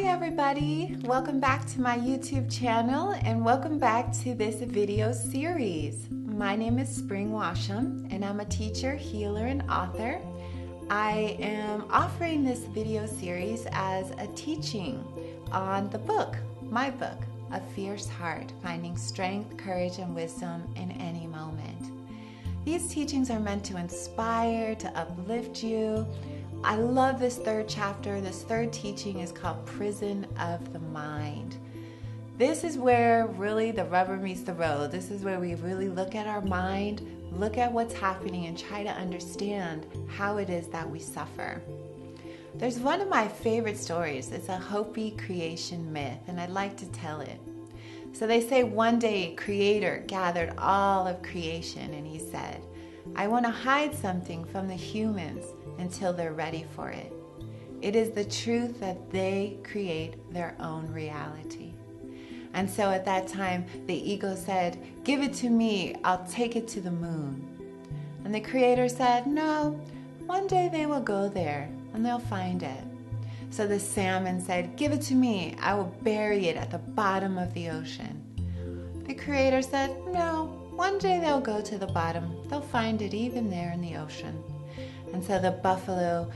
everybody, welcome back to my YouTube channel and welcome back to this video series. My name is Spring Washam and I'm a teacher, healer, and author. I am offering this video series as a teaching on the book, my book, A Fierce Heart, Finding Strength, Courage, and Wisdom in Any Moment. These teachings are meant to inspire, to uplift you. I love this third chapter. This third teaching is called Prison of the Mind. This is where really the rubber meets the road. This is where we really look at our mind, look at what's happening, and try to understand how it is that we suffer. There's one of my favorite stories. It's a Hopi creation myth, and I'd like to tell it. So they say one day Creator gathered all of creation, and he said, I want to hide something from the humans until they're ready for it. It is the truth that they create their own reality. And so at that time, the ego said, give it to me, I'll take it to the moon. And the Creator said, no, one day they will go there and they'll find it. So the salmon said, give it to me, I will bury it at the bottom of the ocean. The Creator said, no, one day they'll go to the bottom, they'll find it even there in the ocean. And so the buffalo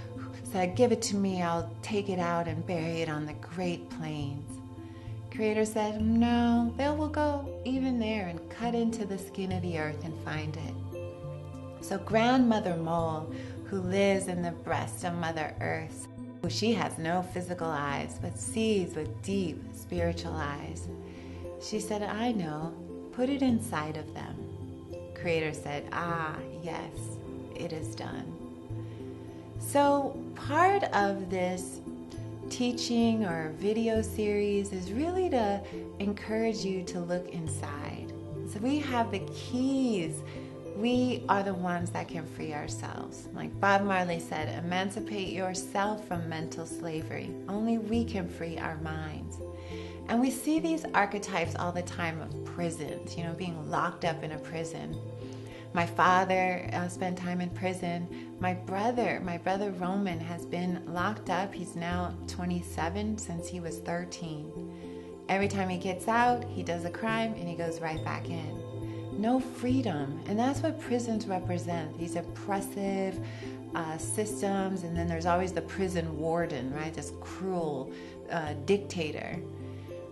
said, give it to me, I'll take it out and bury it on the Great Plains. Creator said, no, they will go even there and cut into the skin of the earth and find it. So Grandmother Mole, who lives in the breast of Mother Earth, she has no physical eyes, but sees with deep spiritual eyes. She said, I know, put it inside of them. Creator said, ah, yes, it is done. So part of this teaching or video series is really to encourage you to look inside. So we have the keys. We are the ones that can free ourselves. Like Bob Marley said, emancipate yourself from mental slavery. Only we can free our minds. And we see these archetypes all the time of prisons, being locked up in a prison. My father spent time in prison. My brother Roman has been locked up. He's now 27 since he was 13. Every time he gets out, he does a crime and he goes right back in. No freedom. And that's what prisons represent, these oppressive systems. And then there's always the prison warden, right? This cruel dictator.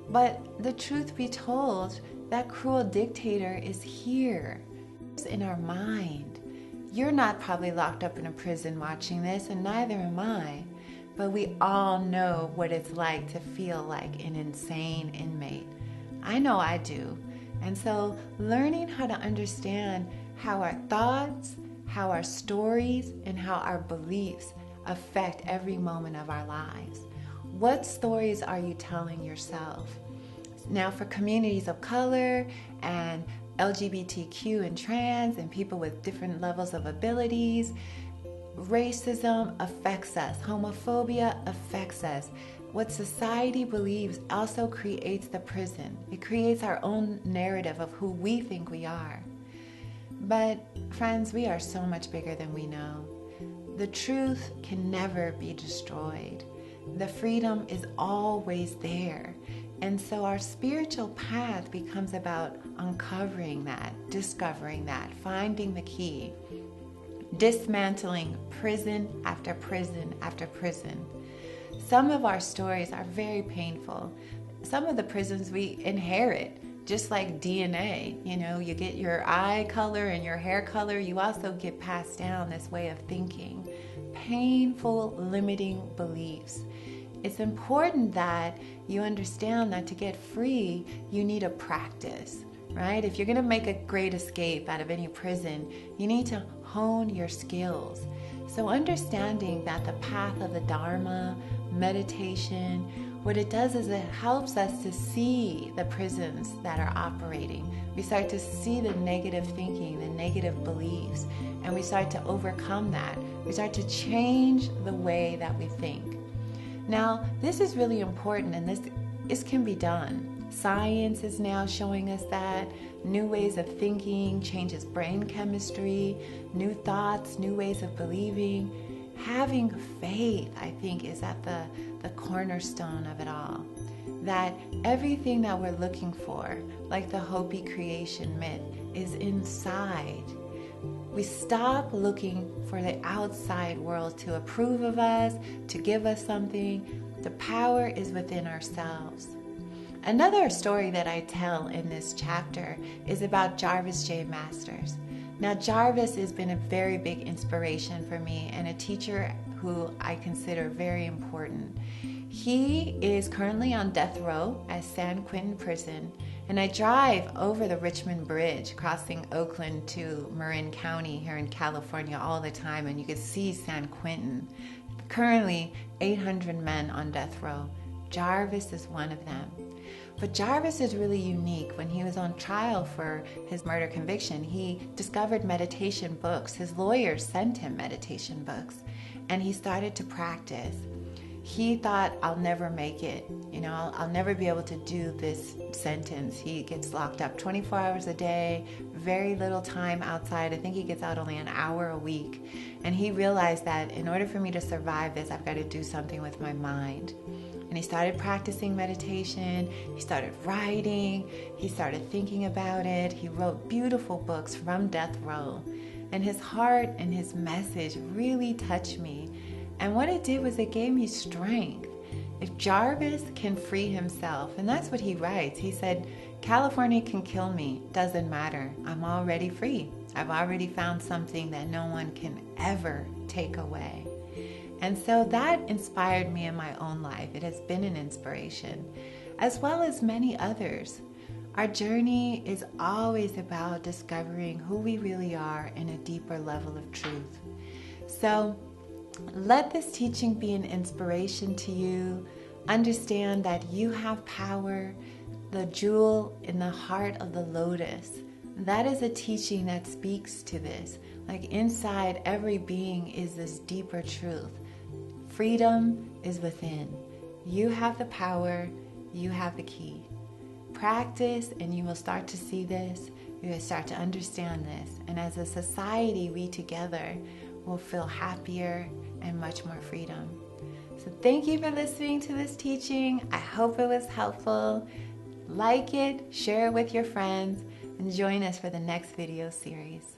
But the truth be told, that cruel dictator is here in our mind. You're not probably locked up in a prison watching this, and neither am I. But we all know what it's like to feel like an insane inmate. I know I do. And so learning how to understand how our thoughts, how our stories, and how our beliefs affect every moment of our lives. What stories are you telling yourself? Now for communities of color and LGBTQ and trans and people with different levels of abilities, racism affects us. Homophobia affects us. What society believes also creates the prison. It creates our own narrative of who we think we are. But friends, we are so much bigger than we know. The truth can never be destroyed. The freedom is always there. And so our spiritual path becomes about uncovering that, discovering that, finding the key, dismantling prison after prison after prison. Some of our stories are very painful. Some of the prisons we inherit, just like DNA. You get your eye color and your hair color. You also get passed down this way of thinking. Painful, limiting beliefs. It's important that you understand that to get free, you need a practice, right? If you're going to make a great escape out of any prison, you need to hone your skills. So understanding that the path of the Dharma, meditation, what it does is it helps us to see the prisons that are operating. We start to see the negative thinking, the negative beliefs, and we start to overcome that. We start to change the way that we think. Now, this is really important, and this can be done. Science is now showing us that new ways of thinking changes brain chemistry, new thoughts, new ways of believing having faith, I think, is at the cornerstone of it all. That everything that we're looking for, like the Hopi creation myth, is inside. We stop looking for the outside world to approve of us, to give us something. The power is within ourselves. Another story that I tell in this chapter is about Jarvis J Masters. Now, Jarvis has been a very big inspiration for me and a teacher who I consider very important. He is currently on death row at San Quentin prison, and I drive over the Richmond Bridge, crossing Oakland to Marin County here in California all the time, and you can see San Quentin. Currently, 800 men on death row. Jarvis is one of them. But Jarvis is really unique. When he was on trial for his murder conviction, he discovered meditation books. His lawyers sent him meditation books, and he started to practice. He thought, I'll never make it. I'll never be able to do this sentence. He gets locked up 24 hours a day, very little time outside. I think he gets out only an hour a week. And he realized that in order for me to survive this, I've got to do something with my mind. And he started practicing meditation. He started writing. He started thinking about it. He wrote beautiful books from death row. And his heart and his message really touched me. And what it did was it gave me strength. If Jarvis can free himself, and that's what he writes, he said, California can kill me, doesn't matter. I'm already free. I've already found something that no one can ever take away. And so that inspired me in my own life. It has been an inspiration, as well as many others. Our journey is always about discovering who we really are in a deeper level of truth. So let this teaching be an inspiration to you. Understand that you have power, the jewel in the heart of the lotus. That is a teaching that speaks to this. Like inside every being is this deeper truth. Freedom is within. You have the power. You have the key. Practice and you will start to see this. You will start to understand this. And as a society, we together will feel happier and much more freedom. So thank you for listening to this teaching. I hope it was helpful. Like it, share it with your friends, and join us for the next video series.